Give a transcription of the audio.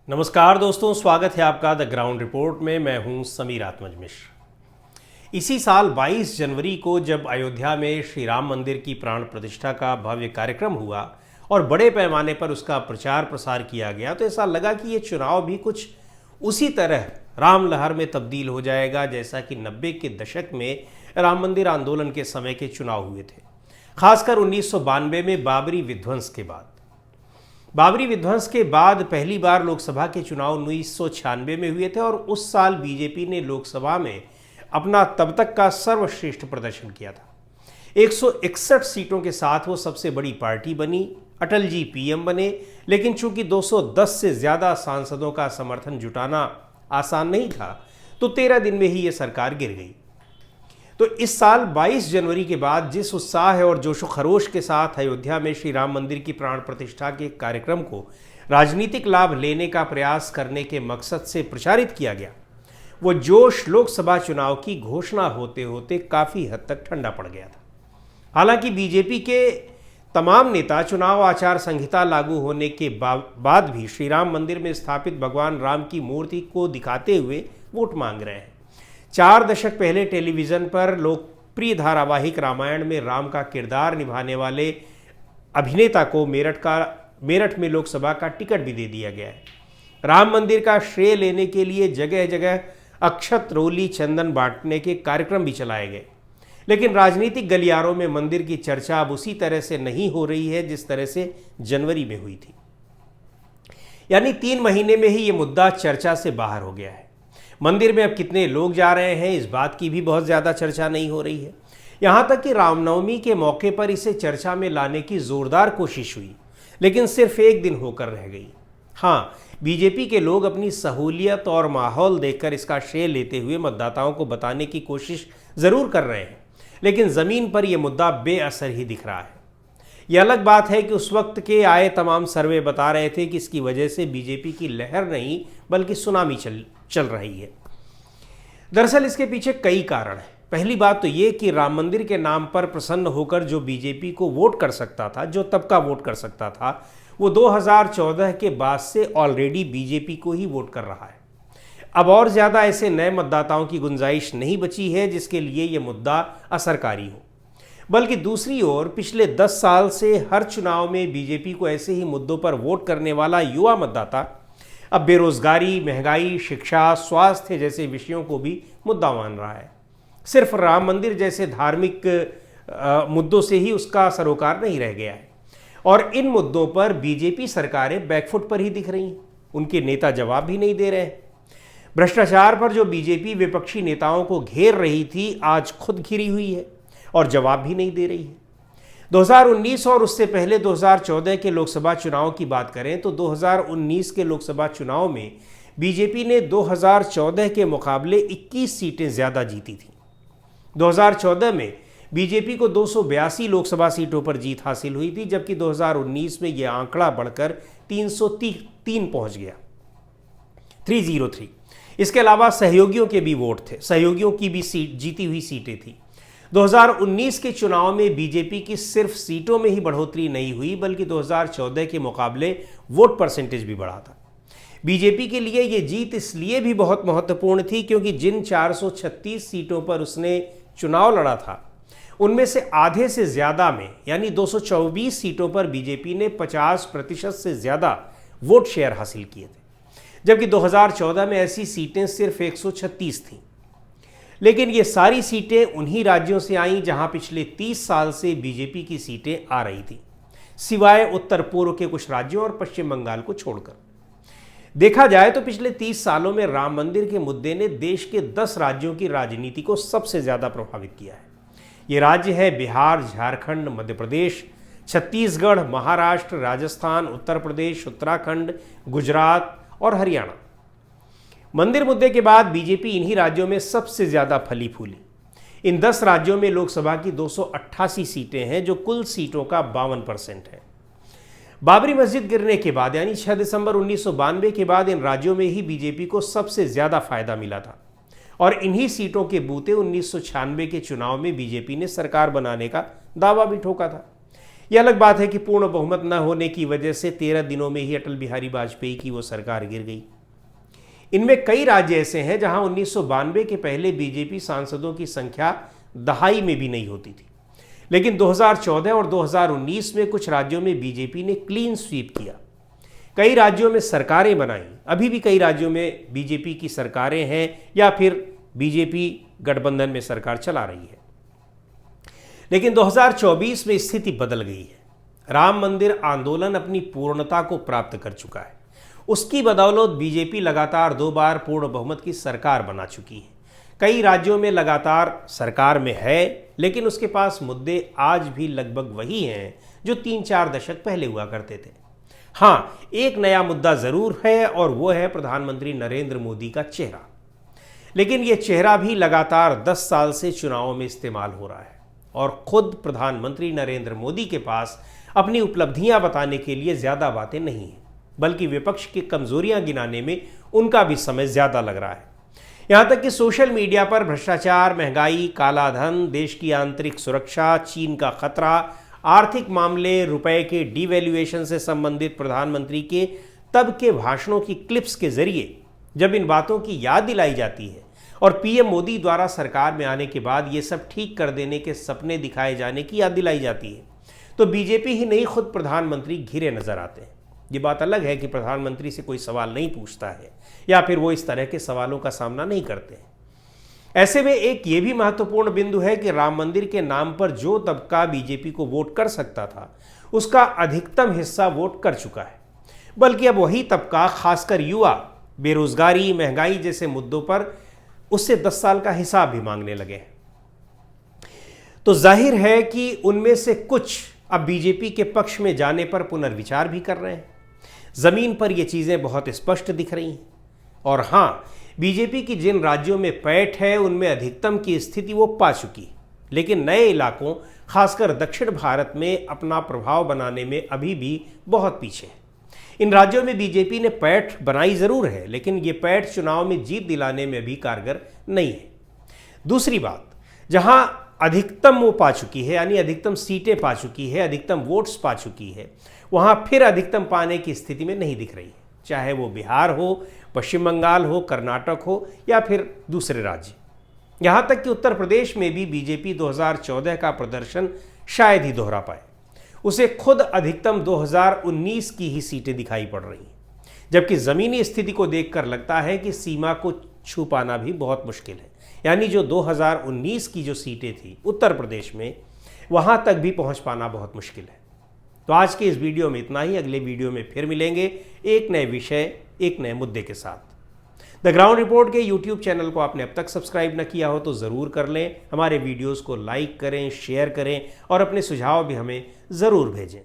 नमस्कार दोस्तों, स्वागत है आपका द ग्राउंड रिपोर्ट में। मैं हूं समीर आत्मज मिश्र। इसी साल 22 जनवरी को जब अयोध्या में श्री राम मंदिर की प्राण प्रतिष्ठा का भव्य कार्यक्रम हुआ और बड़े पैमाने पर उसका प्रचार प्रसार किया गया, तो ऐसा लगा कि ये चुनाव भी कुछ उसी तरह राम लहर में तब्दील हो जाएगा जैसा कि 90 के दशक में राम मंदिर आंदोलन के समय के चुनाव हुए थे, खासकर 1992 में बाबरी विध्वंस के बाद पहली बार लोकसभा के चुनाव 1996 में हुए थे और उस साल बीजेपी ने लोकसभा में अपना तब तक का सर्वश्रेष्ठ प्रदर्शन किया था। 161 सीटों के साथ वो सबसे बड़ी पार्टी बनी, अटल जी पीएम बने, लेकिन चूंकि 210 से ज्यादा सांसदों का समर्थन जुटाना आसान नहीं था, तो 13 दिन में ही ये सरकार गिर गई। तो इस साल 22 जनवरी के बाद जिस उत्साह और जोशो खरोश के साथ अयोध्या में श्री राम मंदिर की प्राण प्रतिष्ठा के कार्यक्रम को राजनीतिक लाभ लेने का प्रयास करने के मकसद से प्रचारित किया गया, वो जोश लोकसभा चुनाव की घोषणा होते होते काफी हद तक ठंडा पड़ गया था। हालांकि बीजेपी के तमाम नेता चुनाव आचार संहिता लागू होने के बाद भी श्री राम मंदिर में स्थापित भगवान राम की मूर्ति को दिखाते हुए वोट मांग रहे हैं। 4 दशक पहले टेलीविजन पर लोकप्रिय धारावाहिक रामायण में राम का किरदार निभाने वाले अभिनेता को मेरठ में लोकसभा का टिकट भी दे दिया गया है। राम मंदिर का श्रेय लेने के लिए जगह जगह अक्षत, रोली, चंदन बांटने के कार्यक्रम भी चलाए गए, लेकिन राजनीतिक गलियारों में मंदिर की चर्चा अब उसी तरह से नहीं हो रही है जिस तरह से जनवरी में हुई थी। यानी 3 महीने में ही ये मुद्दा चर्चा से बाहर हो गया है। मंदिर में अब कितने लोग जा रहे हैं, इस बात की भी बहुत ज़्यादा चर्चा नहीं हो रही है। यहाँ तक कि रामनवमी के मौके पर इसे चर्चा में लाने की जोरदार कोशिश हुई, लेकिन सिर्फ एक दिन होकर रह गई। हाँ, बीजेपी के लोग अपनी सहूलियत और माहौल देखकर इसका श्रेय लेते हुए मतदाताओं को बताने की कोशिश ज़रूर कर रहे हैं, लेकिन ज़मीन पर यह मुद्दा बेअसर ही दिख रहा है। यह अलग बात है कि उस वक्त के आए तमाम सर्वे बता रहे थे कि इसकी वजह से बीजेपी की लहर नहीं बल्कि सुनामी चल रही है। दरअसल इसके पीछे कई कारण हैं। पहली बात तो ये कि राम मंदिर के नाम पर प्रसन्न होकर जो बीजेपी को वोट कर सकता था, जो तबका वोट कर सकता था, वो 2014 के बाद से ऑलरेडी बीजेपी को ही वोट कर रहा है। अब और ज़्यादा ऐसे नए मतदाताओं की गुंजाइश नहीं बची है जिसके लिए ये मुद्दा असरकारी हो। बल्कि दूसरी ओर पिछले 10 साल से हर चुनाव में बीजेपी को ऐसे ही मुद्दों पर वोट करने वाला युवा मतदाता अब बेरोजगारी, महंगाई, शिक्षा, स्वास्थ्य जैसे विषयों को भी मुद्दा मान रहा है। सिर्फ राम मंदिर जैसे धार्मिक मुद्दों से ही उसका सरोकार नहीं रह गया है और इन मुद्दों पर बीजेपी सरकारें बैकफुट पर ही दिख रही हैं। उनके नेता जवाब भी नहीं दे रहे हैं। भ्रष्टाचार पर जो बीजेपी विपक्षी नेताओं को घेर रही थी, आज खुद घिरी हुई है और जवाब भी नहीं दे रही है। 2019 और उससे पहले 2014 के लोकसभा चुनाव की बात करें तो 2019 के लोकसभा चुनाव में बीजेपी ने 2014 के मुकाबले 21 सीटें ज़्यादा जीती थी। 2014 में बीजेपी को 282 लोकसभा सीटों पर जीत हासिल हुई थी, जबकि 2019 में यह आंकड़ा बढ़कर 303 पहुंच गया, 303। इसके अलावा सहयोगियों के भी वोट थे, सहयोगियों की भी जीती हुई सीटें थी। 2019 के चुनाव में बीजेपी की सिर्फ सीटों में ही बढ़ोतरी नहीं हुई बल्कि 2014 के मुकाबले वोट परसेंटेज भी बढ़ा था। बीजेपी के लिए ये जीत इसलिए भी बहुत महत्वपूर्ण थी क्योंकि जिन 436 सीटों पर उसने चुनाव लड़ा था, उनमें से आधे से ज़्यादा में यानी 224 सीटों पर बीजेपी ने 50% से ज़्यादा वोट शेयर हासिल किए थे, जबकि 2014 में ऐसी सीटें सिर्फ 136 थीं। लेकिन ये सारी सीटें उन्हीं राज्यों से आईं जहां पिछले 30 साल से बीजेपी की सीटें आ रही थीं, सिवाय उत्तर पूर्व के कुछ राज्यों और पश्चिम बंगाल को छोड़कर। देखा जाए तो पिछले 30 सालों में राम मंदिर के मुद्दे ने देश के 10 राज्यों की राजनीति को सबसे ज़्यादा प्रभावित किया है। ये राज्य है बिहार, झारखंड, मध्य प्रदेश, छत्तीसगढ़, महाराष्ट्र, राजस्थान, उत्तर प्रदेश, उत्तराखंड, गुजरात और हरियाणा। मंदिर मुद्दे के बाद बीजेपी इन्हीं राज्यों में सबसे ज़्यादा फली फूली। इन 10 राज्यों में लोकसभा की 288 सीटें हैं, जो कुल सीटों का 52% है। बाबरी मस्जिद गिरने के बाद यानी 6 दिसंबर 1992 के बाद इन राज्यों में ही बीजेपी को सबसे ज़्यादा फायदा मिला था और इन्हीं सीटों के बूते 1996 के चुनाव में बीजेपी ने सरकार बनाने का दावा भी ठोका था। यह अलग बात है कि पूर्ण बहुमत न होने की वजह से 13 दिनों में ही अटल बिहारी वाजपेयी की वो सरकार गिर गई। इनमें कई राज्य ऐसे हैं जहां 1992 के पहले बीजेपी सांसदों की संख्या दहाई में भी नहीं होती थी, लेकिन 2014 और 2019 में कुछ राज्यों में बीजेपी ने क्लीन स्वीप किया, कई राज्यों में सरकारें बनाई। अभी भी कई राज्यों में बीजेपी की सरकारें हैं या फिर बीजेपी गठबंधन में सरकार चला रही है। लेकिन 2024 में स्थिति बदल गई है। राम मंदिर आंदोलन अपनी पूर्णता को प्राप्त कर चुका है। उसकी बदौलत बीजेपी लगातार 2 बार पूर्ण बहुमत की सरकार बना चुकी है। कई राज्यों में लगातार सरकार में है, लेकिन उसके पास मुद्दे आज भी लगभग वही हैं जो 3-4 दशक पहले हुआ करते थे। हाँ, एक नया मुद्दा जरूर है और वो है प्रधानमंत्री नरेंद्र मोदी का चेहरा। लेकिन ये चेहरा भी लगातार 10 साल से चुनावों में इस्तेमाल हो रहा है और खुद प्रधानमंत्री नरेंद्र मोदी के पास अपनी उपलब्धियां बताने के लिए ज्यादा बातें नहीं हैं, बल्कि विपक्ष की कमजोरियां गिनाने में उनका भी समय ज्यादा लग रहा है। यहां तक कि सोशल मीडिया पर भ्रष्टाचार, महंगाई, काला धन, देश की आंतरिक सुरक्षा, चीन का खतरा, आर्थिक मामले, रुपए के डिवैल्यूएशन से संबंधित प्रधानमंत्री के तब के भाषणों की क्लिप्स के जरिए जब इन बातों की याद दिलाई जाती है और पीएम मोदी द्वारा सरकार में आने के बाद ये सब ठीक कर देने के सपने दिखाए जाने की याद दिलाई जाती है, तो बीजेपी ही नहीं खुद प्रधानमंत्री घिरे नजर आते हैं। ये बात अलग है कि प्रधानमंत्री से कोई सवाल नहीं पूछता है या फिर वो इस तरह के सवालों का सामना नहीं करते हैं। ऐसे में एक ये भी महत्वपूर्ण बिंदु है कि राम मंदिर के नाम पर जो तबका बीजेपी को वोट कर सकता था, उसका अधिकतम हिस्सा वोट कर चुका है। बल्कि अब वही तबका, खासकर युवा, बेरोजगारी, महंगाई जैसे मुद्दों पर उससे 10 साल का हिसाब भी मांगने लगे हैं। तो जाहिर है कि उनमें से कुछ अब बीजेपी के पक्ष में जाने पर पुनर्विचार भी कर रहे हैं। जमीन पर ये चीजें बहुत स्पष्ट दिख रही हैं। और हाँ, बीजेपी की जिन राज्यों में पैठ है उनमें अधिकतम की स्थिति वो पा चुकी, लेकिन नए इलाकों, खासकर दक्षिण भारत में अपना प्रभाव बनाने में अभी भी बहुत पीछे है। इन राज्यों में बीजेपी ने पैठ बनाई जरूर है, लेकिन ये पैठ चुनाव में जीत दिलाने में भी कारगर नहीं है। दूसरी बात, जहां अधिकतम वो पा चुकी है, यानी अधिकतम सीटें पा चुकी है, अधिकतम वोट्स पा चुकी है, वहां फिर अधिकतम पाने की स्थिति में नहीं दिख रही है, चाहे वो बिहार हो, पश्चिम बंगाल हो, कर्नाटक हो या फिर दूसरे राज्य। यहां तक कि उत्तर प्रदेश में भी बीजेपी 2014 का प्रदर्शन शायद ही दोहरा पाए। उसे खुद अधिकतम 2019 की ही सीटें दिखाई पड़ रही हैं, जबकि जमीनी स्थिति को देखकर लगता है कि सीमा को छू पाना भी बहुत मुश्किल है। यानी जो 2019 की जो सीटें थी उत्तर प्रदेश में, वहां तक भी पहुंच पाना बहुत मुश्किल है। तो आज के इस वीडियो में इतना ही। अगले वीडियो में फिर मिलेंगे एक नए विषय, एक नए मुद्दे के साथ। द ग्राउंड रिपोर्ट के यूट्यूब चैनल को आपने अब तक सब्सक्राइब न किया हो तो ज़रूर कर लें। हमारे वीडियोस को लाइक करें, शेयर करें और अपने सुझाव भी हमें ज़रूर भेजें।